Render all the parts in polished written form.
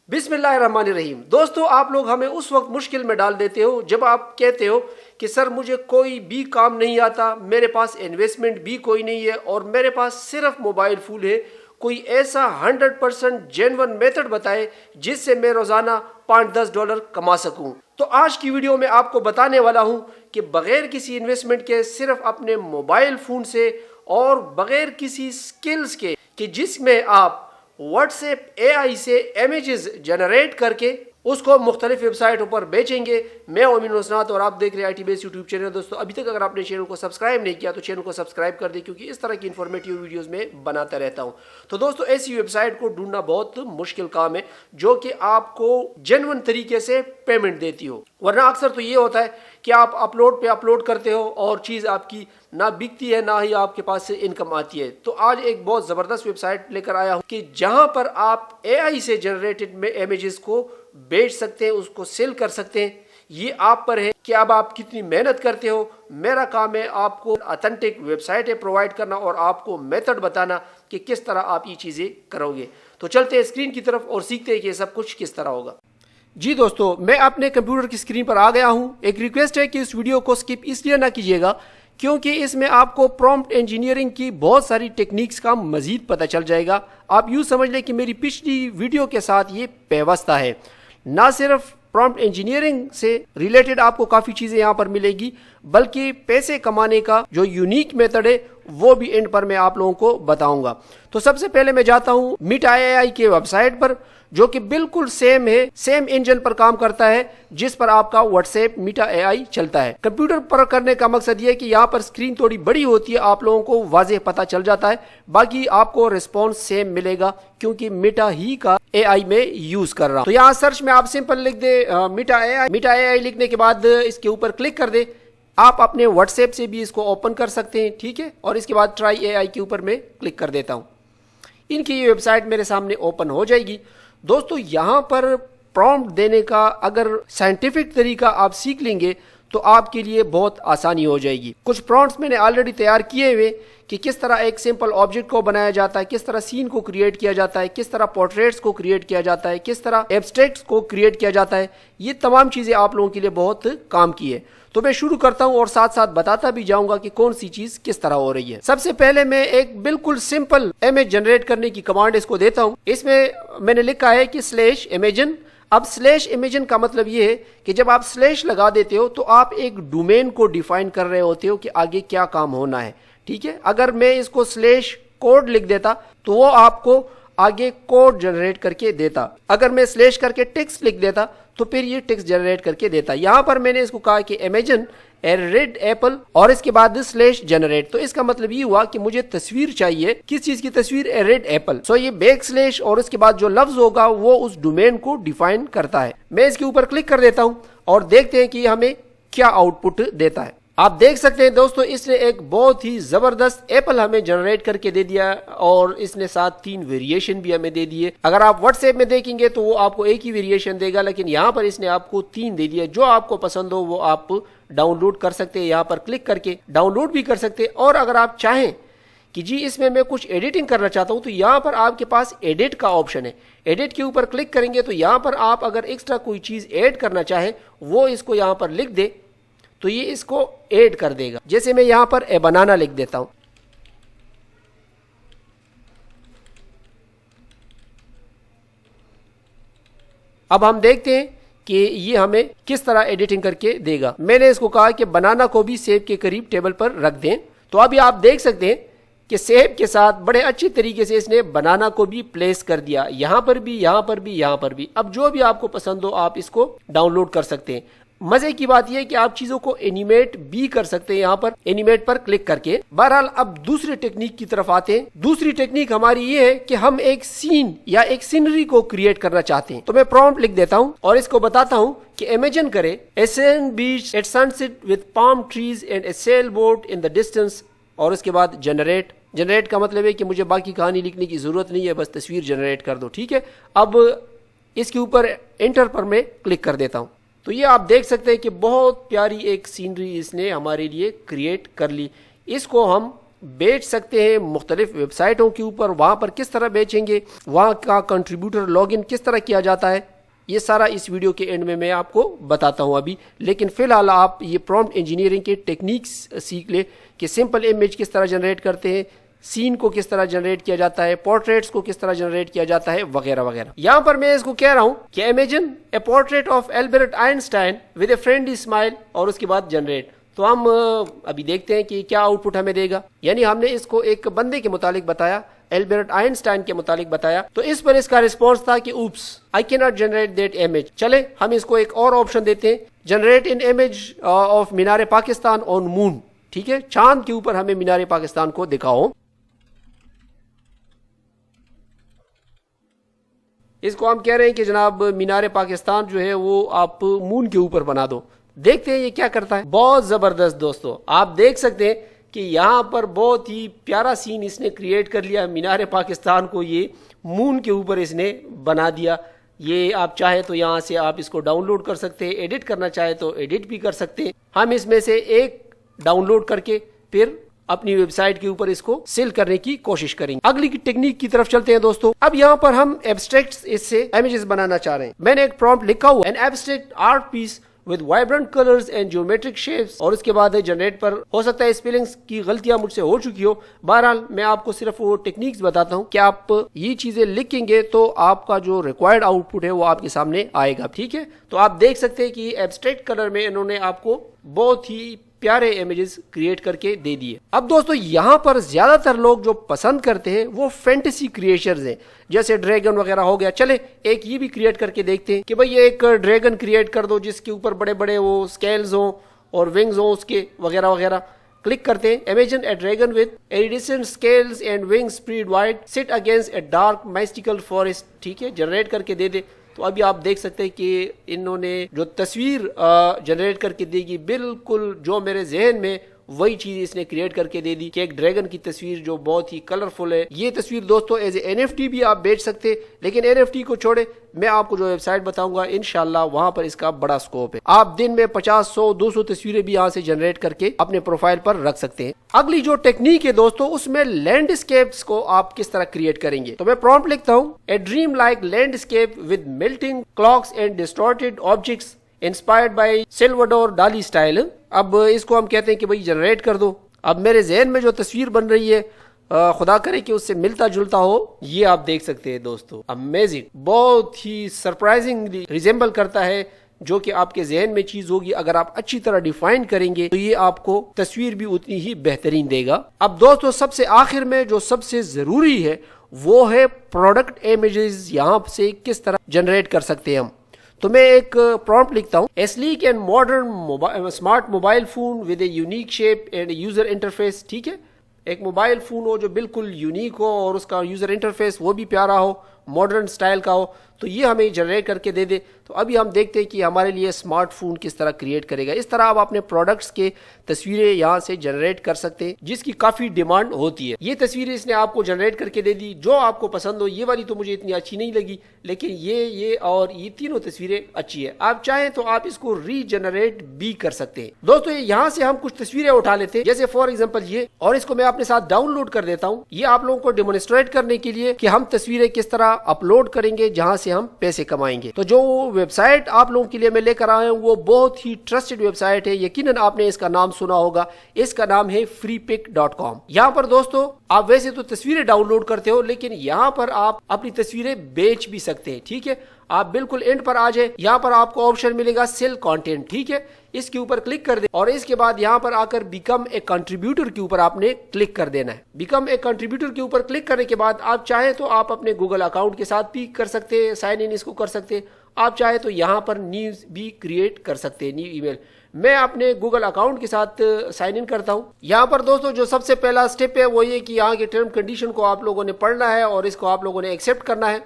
बिस्मिल्लाहिर्रहमानिर्रहीम। दोस्तों, आप लोग हमें उस वक्त मुश्किल में डाल देते हो जब आप कहते हो कि सर मुझे कोई भी काम नहीं आता, मेरे पास इन्वेस्टमेंट भी कोई नहीं है और मेरे पास सिर्फ मोबाइल फ़ोन है। कोई ऐसा 100% जेन्युइन मेथड बताए जिससे मैं रोज़ाना $5-10 कमा सकूं। तो आज की वीडियो में आपको बताने वाला हूं कि बग़ैर किसी इन्वेस्टमेंट के सिर्फ अपने मोबाइल फ़ोन से और बग़ैर किसी स्किल्स के कि जिसमें आप व्हाट्सएप AI से इमेजेस जनरेट करके उसको मुख्तलिफ वेबसाइटों पर बेचेंगे। मैं ओमिन उसनात और आप देख रहे हैं IT बेस यूट्यूब चैनल। दोस्तों, अभी तक अगर आपने चैनल को सब्सक्राइब नहीं किया तो चैनल को सब्सक्राइब कर दें, क्योंकि इस तरह की इन्फॉर्मेटिव वीडियोस में बनाता रहता हूं। तो दोस्तों, ऐसी वेबसाइट को ढूंढना बहुत मुश्किल काम है जो कि आपको जेन्युइन तरीके से पेमेंट देती हो, वरना अक्सर तो ये होता है कि आप अपलोड पे अपलोड करते हो और चीज़ आपकी ना बिकती है ना ही आपके पास से इनकम आती है। तो आज एक बहुत ज़बरदस्त वेबसाइट लेकर आया हूँ कि जहाँ पर आप AI से जनरेटेड में इमेजेस को बेच सकते हैं, उसको सेल कर सकते हैं। ये आप पर है कि अब आप कितनी मेहनत करते हो। मेरा काम है आपको ऑथेंटिक वेबसाइटें प्रोवाइड करना और आपको मेथड बताना कि किस तरह आप ये चीज़ें करोगे। तो चलते हैं स्क्रीन की तरफ और सीखते हैं कि ये सब कुछ किस तरह होगा। जी दोस्तों, मैं अपने कंप्यूटर की स्क्रीन पर आ गया हूँ। एक रिक्वेस्ट है कि इस वीडियो को स्किप इसलिए ना कीजिएगा क्योंकि इसमें आपको प्रॉम्प्ट इंजीनियरिंग की बहुत सारी टेक्निक्स का मजीद पता चल जाएगा। आप यूँ समझ लें कि मेरी पिछली वीडियो के साथ ये पेवस्ता है। ना सिर्फ प्रॉम्प्ट इंजीनियरिंग से रिलेटेड आपको काफ़ी चीज़ें यहाँ पर मिलेगी, बल्कि पैसे कमाने का जो यूनिक मेथड है वो भी एंड पर मैं आप लोगों को बताऊंगा। तो सबसे पहले मैं जाता हूँ मीटा AI के वेबसाइट पर, जो कि बिल्कुल सेम है, सेम इंजन पर काम करता है जिस पर आपका व्हाट्सएप मीटा AI चलता है। कंप्यूटर पर करने का मकसद ये है कि यहाँ पर स्क्रीन थोड़ी बड़ी होती है, आप लोगों को वाज़ेह पता चल जाता है, बाकी आपको रिस्पॉन्स सेम मिलेगा क्योंकि मीटा ही का AI में यूज कर रहा हूँ। तो यहाँ सर्च में आप सिंपल लिख दे मीटा AI लिखने के बाद इसके ऊपर क्लिक कर दे। आप अपने व्हाट्सएप से भी इसको ओपन कर सकते हैं, ठीक है। और इसके बाद ट्राई AI के ऊपर मैं क्लिक कर देता हूँ। इनकी ये वेबसाइट मेरे सामने ओपन हो जाएगी। दोस्तों, यहाँ पर प्रॉम्प्ट देने का अगर साइंटिफिक तरीका आप सीख लेंगे तो आपके लिए बहुत आसानी हो जाएगी। कुछ प्रॉम्प्ट्स मैंने ऑलरेडी तैयार किए हुए कि किस तरह एक सिंपल ऑब्जेक्ट को बनाया जाता है, किस तरह सीन को क्रिएट किया जाता है, किस तरह पोर्ट्रेट्स को क्रिएट किया जाता है, किस तरह एब्स्ट्रैक्ट्स को क्रिएट किया जाता है। ये तमाम चीज़ें आप लोगों के लिए बहुत काम की है। तो मैं शुरू करता हूं और साथ साथ बताता भी जाऊंगा कि कौन सी चीज किस तरह हो रही है। सबसे पहले मैं एक बिल्कुल सिंपल इमेज जनरेट करने की कमांड इसको देता हूं। इसमें मैंने लिखा है कि /imagen। अब /imagen का मतलब ये है कि जब आप स्लैश लगा देते हो तो आप एक डोमेन को डिफाइन कर रहे होते हो कि आगे क्या काम होना है, ठीक है। अगर मैं इसको /code लिख देता तो वो आपको आगे कोड जनरेट करके देता। अगर मैं स्लैश करके टेक्स्ट लिख देता तो फिर ये टेक्स्ट जनरेट करके देता। यहां पर मैंने इसको कहा कि इमेजिन ए रेड एप्पल और इसके बाद /जनरेट। तो इसका मतलब ये हुआ कि मुझे तस्वीर चाहिए। किस चीज की तस्वीर? ए रेड एप्पल। सो ये बैकस्लैश और इसके बाद जो लफ्ज होगा वो उस डोमेन को डिफाइन करता है। मैं इसके ऊपर क्लिक कर देता हूं और देखते हैं कि हमें क्या आउटपुट देता है। आप देख सकते हैं दोस्तों, इसने एक बहुत ही जबरदस्त एप्पल हमें जनरेट करके दे दिया और इसने साथ 3 वेरिएशन भी हमें दे दिए। अगर आप व्हाट्सएप में देखेंगे तो वो आपको एक ही वेरिएशन देगा, लेकिन यहाँ पर इसने आपको 3 दे दिया। जो आपको पसंद हो वो आप डाउनलोड कर सकते हैं, यहाँ पर क्लिक करके डाउनलोड भी कर सकते हैं। और अगर आप चाहें कि जी इसमें मैं कुछ एडिटिंग करना चाहता हूं तो यहाँ पर आपके पास एडिट का ऑप्शन है। एडिट के ऊपर क्लिक करेंगे तो यहाँ पर आप अगर एक्स्ट्रा कोई चीज ऐड करना चाहें वो इसको यहाँ पर लिख दे तो ये इसको ऐड कर देगा। जैसे मैं यहां पर ए बनाना लिख देता हूं। अब हम देखते हैं कि ये हमें किस तरह एडिटिंग करके देगा। मैंने इसको कहा कि बनाना को भी सेब के करीब टेबल पर रख दें। तो अभी आप देख सकते हैं कि सेब के साथ बड़े अच्छी तरीके से इसने बनाना को भी प्लेस कर दिया, यहां पर भी, यहां पर भी, यहां पर भी। अब जो भी आपको पसंद हो आप इसको डाउनलोड कर सकते हैं। मजे की बात यह है कि आप चीजों को एनिमेट भी कर सकते हैं यहाँ पर एनिमेट पर क्लिक करके। बहरहाल अब दूसरी टेक्निक की तरफ आते हैं। दूसरी टेक्निक हमारी ये है कि हम एक सीन या एक सीनरी को क्रिएट करना चाहते हैं। तो मैं प्रॉम्प्ट लिख देता हूँ और इसको बताता हूँ कि इमेजिन करे a sand beach at sunset with palm trees and a sail boat in the distance. और उसके बाद जनरेट का मतलब है कि मुझे बाकी कहानी लिखने की जरूरत नहीं है, बस तस्वीर जनरेट कर दो, ठीक है। अब इसके ऊपर एंटर पर मैं क्लिक कर देता हूँ। तो ये आप देख सकते हैं कि बहुत प्यारी एक सीनरी इसने हमारे लिए क्रिएट कर ली। इसको हम बेच सकते हैं मुख्तलिफ वेबसाइटों के ऊपर, वहाँ पर किस तरह बेचेंगे, वहाँ का कंट्रीब्यूटर लॉगिन किस तरह किया जाता है, ये सारा इस वीडियो के एंड में मैं आपको बताता हूँ अभी। लेकिन फ़िलहाल आप ये प्रॉम्प्ट इंजीनियरिंग के टेक्निक्स सीख ले कि सिंपल इमेज किस तरह जनरेट करते हैं, सीन को किस तरह जनरेट किया जाता है, पोर्ट्रेट्स को किस तरह जनरेट किया जाता है, वगैरह वगैरह। यहाँ पर मैं इसको कह रहा हूँ कि imagine A portrait of Albert Einstein with a friendly smile, और उसके बाद जनरेट। तो हम अभी देखते हैं कि क्या आउटपुट हमें देगा। यानी हमने इसको एक बंदे के मुतालिक बताया, एल्बर्ट आइंस्टाइन के मुतालिक बताया, तो इस पर इसका रिस्पॉन्स था कि oops I can not generate that image. चले हम इसको एक और ऑप्शन देते हैं, generate in image of Minar Pakistan on moon. ठीक है, चांद के ऊपर हमें मीनार पाकिस्तान को दिखाओ। इसको हम कह रहे हैं कि जनाब मीनार पाकिस्तान जो है वो आप मून के ऊपर बना दो। देखते हैं ये क्या करता है। बहुत जबरदस्त दोस्तों, आप देख सकते हैं कि यहाँ पर बहुत ही प्यारा सीन इसने क्रिएट कर लिया। मीनार पाकिस्तान को ये मून के ऊपर इसने बना दिया। ये आप चाहे तो यहाँ से आप इसको डाउनलोड कर सकते हैं, एडिट करना चाहे तो एडिट भी कर सकते हैं। हम इसमें से एक डाउनलोड करके फिर अपनी वेबसाइट के ऊपर इसको सेल करने की कोशिश करेंगे। अगली की टेक्निक की तरफ चलते हैं दोस्तों। अब यहाँ पर हम एब्स्ट्रैक्ट इससे इमेजेस बनाना चाह रहे हैं। मैंने एक प्रॉम्प्ट लिखा हुआ, an abstract art peace with vibrant colours and geometric shapes, और उसके बाद जनरेट पर। हो सकता है स्पेलिंग्स की गलतियां मुझसे हो चुकी हो, बहरहाल मैं आपको सिर्फ वो टेक्निक्स बताता हूँ कि आप ये चीजें लिखेंगे तो आपका जो रिक्वायर्ड आउटपुट है वो आपके सामने आएगा। ठीक है, तो आप देख सकते हैं कि एब्स्ट्रैक्ट कलर में इन्होंने आपको बहुत ही प्यारे इमेजेस क्रिएट करके दे दिए। अब दोस्तों यहाँ पर ज्यादातर लोग जो पसंद करते हैं वो फैंटेसी क्रिएशंस हैं, जैसे ड्रैगन वगैरह हो गया। चले एक ये भी क्रिएट करके देखते हैं कि भाई ये एक ड्रैगन क्रिएट कर दो जिसके ऊपर बड़े बड़े वो स्केल्स हों और विंग्स हों उसके, वगैरह वगैरह। क्लिक करते हैं, imagine a dragon with iridescent scales and wings spread wide sit against a dark mystical forest. ठीक है, जनरेट करके दे दे। तो अभी आप देख सकते हैं कि इन्होंने जो तस्वीर जनरेट करके देगी, बिल्कुल जो मेरे जहन में वही चीज इसने क्रिएट करके दे दी कि एक ड्रैगन की तस्वीर जो बहुत ही कलरफुल है। ये तस्वीर दोस्तों एज ए NFT भी आप बेच सकते, लेकिन NFT को छोड़े मैं आपको जो वेबसाइट बताऊंगा इंशाल्लाह वहां पर इसका बड़ा स्कोप है। आप दिन में 50, 100, 200 तस्वीरें भी यहाँ से जनरेट करके अपने प्रोफाइल पर रख सकते हैं। अगली जो टेक्निक है दोस्तों, उसमें लैंडस्केप्स को आप किस तरह क्रिएट करेंगे। तो मैं प्रॉम्प्ट लिखता हूँ, a dream like landscape with melting clocks and distorted objects inspired by Salvador डाली स्टाइल। अब इसको हम कहते हैं कि भाई जनरेट कर दो। अब मेरे जहन में जो तस्वीर बन रही है खुदा करे कि उससे मिलता जुलता हो, ये आप देख सकते हैं दोस्तों। अमेजिंग, बहुत ही सरप्राइजिंगली रिजेंबल करता है जो कि आपके जहन में चीज होगी। अगर आप अच्छी तरह डिफाइन करेंगे तो ये आपको तस्वीर भी उतनी ही बेहतरीन देगा। अब दोस्तों सबसे आखिर में जो सबसे जरूरी है वो है प्रोडक्ट इमेजेस यहाँ से किस तरह जनरेट कर सकते हैं हम। तो मैं एक प्रॉम्प्ट लिखता हूँ, a sleek and modern smart mobile phone with a unique shape and user interface. ठीक है, एक मोबाइल फोन हो जो बिल्कुल यूनिक हो और उसका यूजर इंटरफेस वो भी प्यारा हो, मॉडर्न स्टाइल का हो, तो ये हमें जनरेट करके दे दे। तो अभी हम देखते हैं कि हमारे लिए स्मार्टफोन किस तरह क्रिएट करेगा। इस तरह आप अपने प्रोडक्ट्स के तस्वीरें यहाँ से जनरेट कर सकते हैं जिसकी काफी डिमांड होती है। ये तस्वीरें इसने आपको जनरेट करके दे दी, जो आपको पसंद हो। ये वाली तो मुझे इतनी अच्छी नहीं लगी, लेकिन ये और ये तीनों तस्वीरें अच्छी है। आप चाहें तो आप इसको रीजनरेट भी कर सकते हैं। दोस्तों यहाँ से हम कुछ तस्वीरें उठा लेते हैं, जैसे फॉर एग्जाम्पल ये, और इसको मैं अपने साथ डाउनलोड कर देता हूँ। ये आप लोगों को डेमोन्स्ट्रेट करने के लिए कि हम तस्वीरें किस तरह अपलोड करेंगे जहां से हम पैसे कमाएंगे। तो जो वेबसाइट आप लोगों के लिए मैं लेकर आया हूं वो बहुत ही ट्रस्टेड वेबसाइट है, यकीनन आपने इसका नाम सुना होगा। इसका नाम है freepik.com। यहाँ पर दोस्तों आप वैसे तो तस्वीरें डाउनलोड करते हो, लेकिन यहाँ पर आप अपनी तस्वीरें बेच भी सकते हैं। ठीक है, आप बिल्कुल एंड पर आ जाए, यहाँ पर आपको ऑप्शन मिलेगा सेल कंटेंट। ठीक है, इसके ऊपर क्लिक कर दे और इसके बाद यहाँ पर आकर बिकम ए कंट्रीब्यूटर के ऊपर आपने क्लिक कर देना है। बिकम ए कंट्रीब्यूटर के ऊपर क्लिक करने के बाद आप चाहे तो आप अपने गूगल अकाउंट के साथ भी कर सकते हैं, साइन इन इसको कर सकते हैं। आप चाहे तो यहाँ पर न्यूज भी क्रिएट कर सकते हैं, न्यू ईमेल। मैं अपने गूगल अकाउंट के साथ साइन इन करता हूँ। यहाँ पर दोस्तों जो सबसे पहला स्टेप है वो ये कि यहाँ के टर्म कंडीशन को आप लोगों ने पढ़ना है और इसको आप लोगों ने एक्सेप्ट करना है।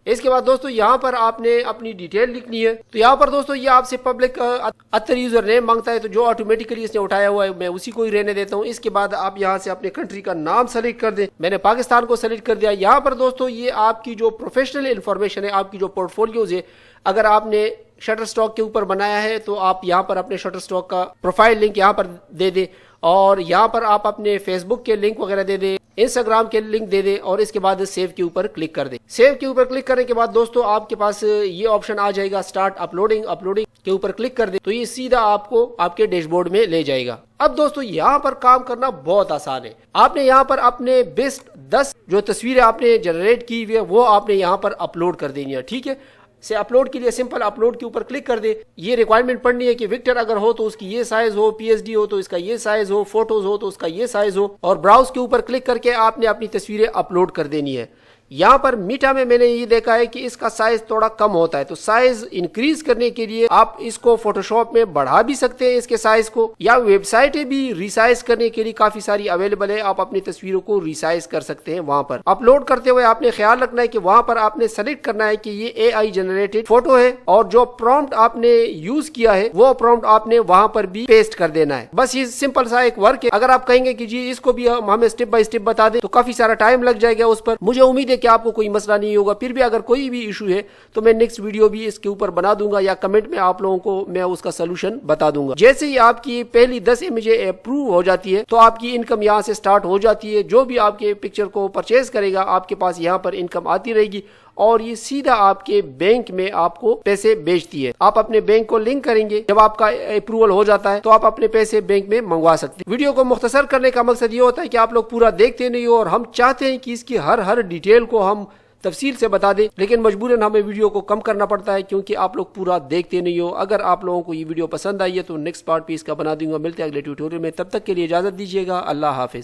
इसके बाद दोस्तों यहाँ पर आपने अपनी डिटेल लिखनी है। तो यहाँ पर दोस्तों ये आपसे पब्लिक अतर यूजर नेम मांगता है, तो जो ऑटोमेटिकली इसने उठाया हुआ है मैं उसी को ही रहने देता हूँ। इसके बाद आप यहाँ से अपने कंट्री का नाम सेलेक्ट कर दें। मैंने पाकिस्तान को सेलेक्ट कर दिया। यहाँ पर दोस्तों ये आपकी जो प्रोफेशनल इंफॉर्मेशन है, आपकी जो पोर्टफोलियोज है, अगर आपने शटर स्टॉक के ऊपर बनाया है तो आप यहाँ पर अपने शटर स्टॉक का प्रोफाइल लिंक यहाँ पर दे दें। और यहाँ पर आप अपने फेसबुक के लिंक वगैरह दे दें, इंस्टाग्राम के लिंक दे दें और इसके बाद सेव के ऊपर क्लिक कर दें। सेव के ऊपर क्लिक करने के बाद दोस्तों आपके पास ये ऑप्शन आ जाएगा स्टार्ट अपलोडिंग। अपलोडिंग के ऊपर क्लिक कर दें तो ये सीधा आपको आपके डैशबोर्ड में ले जाएगा। अब दोस्तों यहाँ पर काम करना बहुत आसान है। आपने यहाँ पर अपने बेस्ट 10 जो तस्वीरें आपने जनरेट की हुई है वो आपने यहाँ पर अपलोड कर देनी है। ठीक है, से अपलोड के लिए सिंपल अपलोड के ऊपर क्लिक कर दे। ये रिक्वायरमेंट पढ़नी है कि विक्टर अगर हो तो उसकी ये साइज हो, पीएचडी हो तो इसका ये साइज हो, फोटोज हो तो उसका ये साइज हो, और ब्राउज के ऊपर क्लिक करके आपने अपनी तस्वीरें अपलोड कर देनी है। यहाँ पर मीटा में मैंने ये देखा है कि इसका साइज थोड़ा कम होता है, तो साइज इंक्रीज करने के लिए आप इसको फोटोशॉप में बढ़ा भी सकते हैं इसके साइज को, या वेबसाइटें भी रिसाइज करने के लिए काफी सारी अवेलेबल है। आप अपनी तस्वीरों को रिसाइज कर सकते हैं। वहां पर अपलोड करते हुए आपने ख्याल रखना है कि वहां पर आपने सेलेक्ट करना है कि ये AI जनरेटेड फोटो है और जो प्रॉम्प्ट आपने यूज किया है वो प्रॉम्प्ट आपने वहां पर भी पेस्ट कर देना है। बस ये सिंपल सा एक वर्क है। अगर आप कहेंगे कि जी इसको भी हमें स्टेप बाय स्टेप बता दें तो काफी सारा टाइम लग जाएगा उस पर। मुझे उम्मीद है कि आपको कोई मसला नहीं होगा। फिर भी अगर कोई भी इशू है तो मैं नेक्स्ट वीडियो भी इसके ऊपर बना दूंगा या कमेंट में आप लोगों को मैं उसका सलूशन बता दूंगा। जैसे ही आपकी पहली 10 इमेजें अप्रूव हो जाती है तो आपकी इनकम यहाँ से स्टार्ट हो जाती है। जो भी आपके पिक्चर को परचेज करेगा आपके पास यहाँ पर इनकम आती रहेगी और ये सीधा आपके बैंक में आपको पैसे भेजती है। आप अपने बैंक को लिंक करेंगे, जब आपका अप्रूवल हो जाता है तो आप अपने पैसे बैंक में मंगवा सकते हैं। वीडियो को मुख्तसर करने का मकसद ये होता है कि आप लोग पूरा देखते नहीं हो और हम चाहते हैं कि इसकी हर डिटेल को हम तफसील से बता दें, लेकिन मजबूरन हमें वीडियो को कम करना पड़ता है क्योंकि आप लोग पूरा देखते नहीं हो। अगर आप लोगों को ये वीडियो पसंद आई है तो नेक्स्ट पार्ट भी इसका बना दूंगा। मिलते हैं अगले ट्यूटोरियल में, तब तक के लिए इजाजत दीजिएगा। अल्लाह हाफिज।